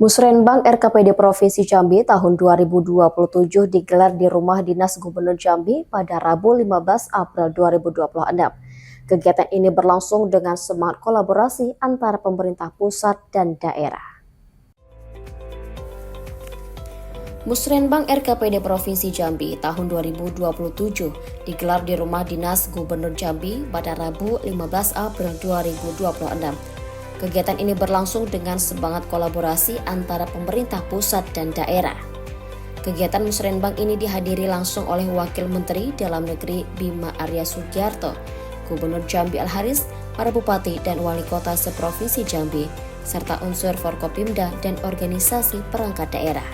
Musrenbang RKPD Provinsi Jambi tahun 2027 digelar di Rumah Dinas Gubernur Jambi pada Rabu 15 April 2026. Kegiatan ini berlangsung dengan semangat kolaborasi antara pemerintah pusat dan daerah. Musrenbang RKPD Provinsi Jambi tahun 2027 digelar di Rumah Dinas Gubernur Jambi pada Rabu 15 April 2026. Kegiatan ini berlangsung dengan semangat kolaborasi antara pemerintah pusat dan daerah. Kegiatan Musrenbang ini dihadiri langsung oleh Wakil Menteri Dalam Negeri Bima Arya Sugiarto, Gubernur Jambi Al-Haris, para bupati dan wali kota seprovinsi Jambi, serta unsur Forkopimda dan organisasi perangkat daerah.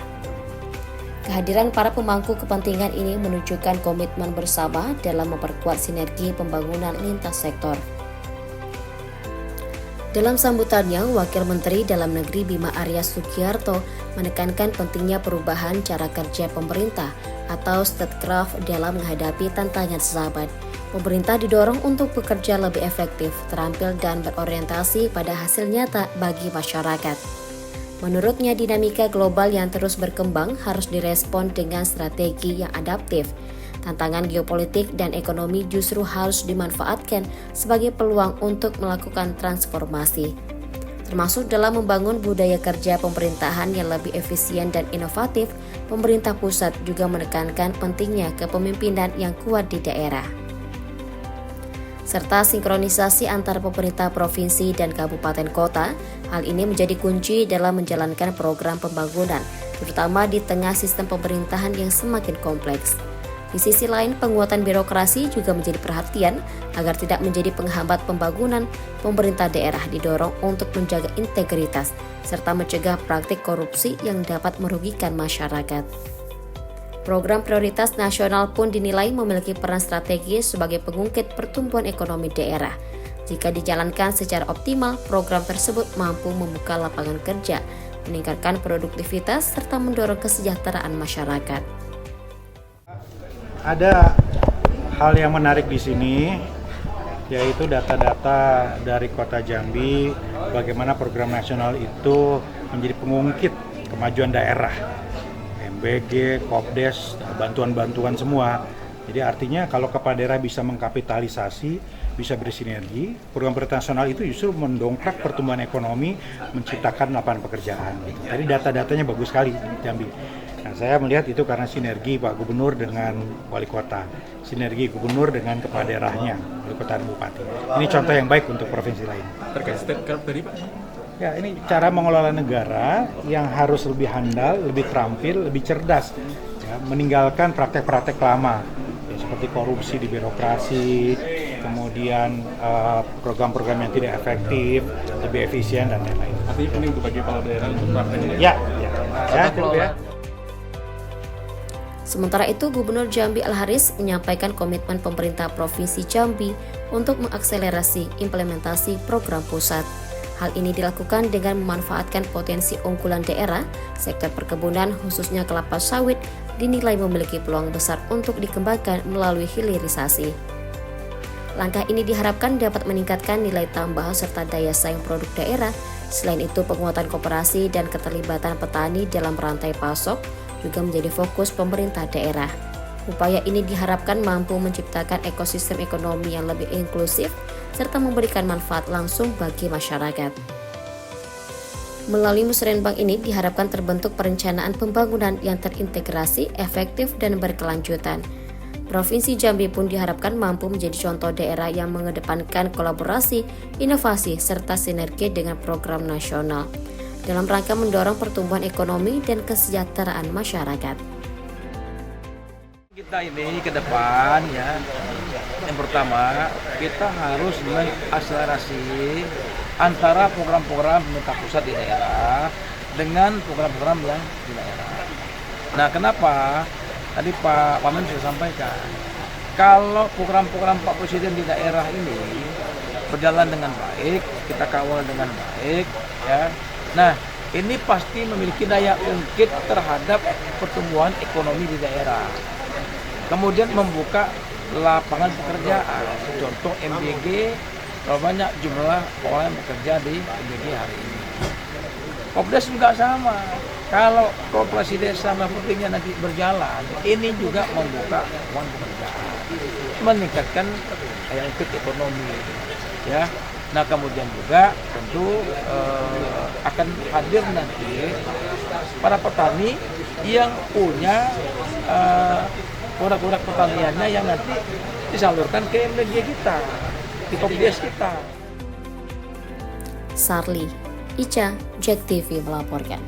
Kehadiran para pemangku kepentingan ini menunjukkan komitmen bersama dalam memperkuat sinergi pembangunan lintas sektor. Dalam sambutannya, Wakil Menteri Dalam Negeri Bima Arya Sugiarto menekankan pentingnya perubahan cara kerja pemerintah atau statecraft dalam menghadapi tantangan sesaat. Pemerintah didorong untuk bekerja lebih efektif, terampil dan berorientasi pada hasil nyata bagi masyarakat. Menurutnya, dinamika global yang terus berkembang harus direspon dengan strategi yang adaptif. Tantangan geopolitik dan ekonomi justru harus dimanfaatkan sebagai peluang untuk melakukan transformasi, termasuk dalam membangun budaya kerja pemerintahan yang lebih efisien dan inovatif. Pemerintah pusat juga menekankan pentingnya kepemimpinan yang kuat di daerah, serta sinkronisasi antar pemerintah provinsi dan kabupaten kota. Hal ini menjadi kunci dalam menjalankan program pembangunan, terutama di tengah sistem pemerintahan yang semakin kompleks. Di sisi lain, penguatan birokrasi juga menjadi perhatian agar tidak menjadi penghambat pembangunan. Pemerintah daerah didorong untuk menjaga integritas serta mencegah praktik korupsi yang dapat merugikan masyarakat. Program prioritas nasional pun dinilai memiliki peran strategis sebagai pengungkit pertumbuhan ekonomi daerah. Jika dijalankan secara optimal, program tersebut mampu membuka lapangan kerja, meningkatkan produktivitas, serta mendorong kesejahteraan masyarakat. Ada hal yang menarik di sini, yaitu data-data dari Kota Jambi, bagaimana program nasional itu menjadi pengungkit kemajuan daerah, MBG, Kopdes, bantuan-bantuan semua. Jadi artinya kalau kepala daerah bisa mengkapitalisasi, bisa bersinergi, program prioritas nasional itu justru mendongkrak pertumbuhan ekonomi, menciptakan lapangan pekerjaan. Jadi data-datanya bagus sekali Jambi. Nah, saya melihat itu karena sinergi Pak Gubernur dengan Wali Kota, sinergi Gubernur dengan kepala daerahnya, Wali Kota dan Bupati. Ini contoh yang baik untuk provinsi lain. Terkait step dari Pak? Ya, ini cara mengelola negara yang harus lebih handal, lebih terampil, lebih cerdas, ya, meninggalkan praktek-praktek lama, ya, seperti korupsi di birokrasi, kemudian program-program yang tidak efektif, lebih efisien dan lain-lain. Artinya penting untuk bagi kepala daerah untuk prakteknya. Ya. Cukup ya. Sementara itu, Gubernur Jambi Al-Haris menyampaikan komitmen pemerintah Provinsi Jambi untuk mengakselerasi implementasi program pusat. Hal ini dilakukan dengan memanfaatkan potensi unggulan daerah. Sektor perkebunan, khususnya kelapa sawit, dinilai memiliki peluang besar untuk dikembangkan melalui hilirisasi. Langkah ini diharapkan dapat meningkatkan nilai tambah serta daya saing produk daerah. Selain itu, penguatan koperasi dan keterlibatan petani dalam rantai pasok juga menjadi fokus pemerintah daerah. Upaya ini diharapkan mampu menciptakan ekosistem ekonomi yang lebih inklusif serta memberikan manfaat langsung bagi masyarakat. Melalui Musrenbang ini diharapkan terbentuk perencanaan pembangunan yang terintegrasi, efektif, dan berkelanjutan. Provinsi Jambi pun diharapkan mampu menjadi contoh daerah yang mengedepankan kolaborasi, inovasi, serta sinergi dengan program nasional dalam rangka mendorong pertumbuhan ekonomi dan kesejahteraan masyarakat. Kita ini ke depan ya, yang pertama kita harus mengakselerasi antara program-program pemerintah pusat di daerah dengan program-program yang di daerah. Nah, kenapa? Tadi Pak Wamen sudah sampaikan, kalau program-program Pak Presiden di daerah ini berjalan dengan baik, kita kawal dengan baik, ya. Nah, ini pasti memiliki daya ungkit terhadap pertumbuhan ekonomi di daerah. Kemudian membuka lapangan pekerjaan, contoh MBG, kalau banyak jumlah orang yang bekerja di MBG hari ini. Kopdes juga sama. Kalau koperasi desa marketingnya nanti berjalan, ini juga membuka lapangan pekerjaan, meningkatkan daya ikut ekonomi, ya. Nah kemudian juga tentu akan hadir nanti para petani yang punya produk-produk pertaniannya yang nanti disalurkan ke MDG kita, di Kopdes kita. Sarli, Ica, Jack TV melaporkan.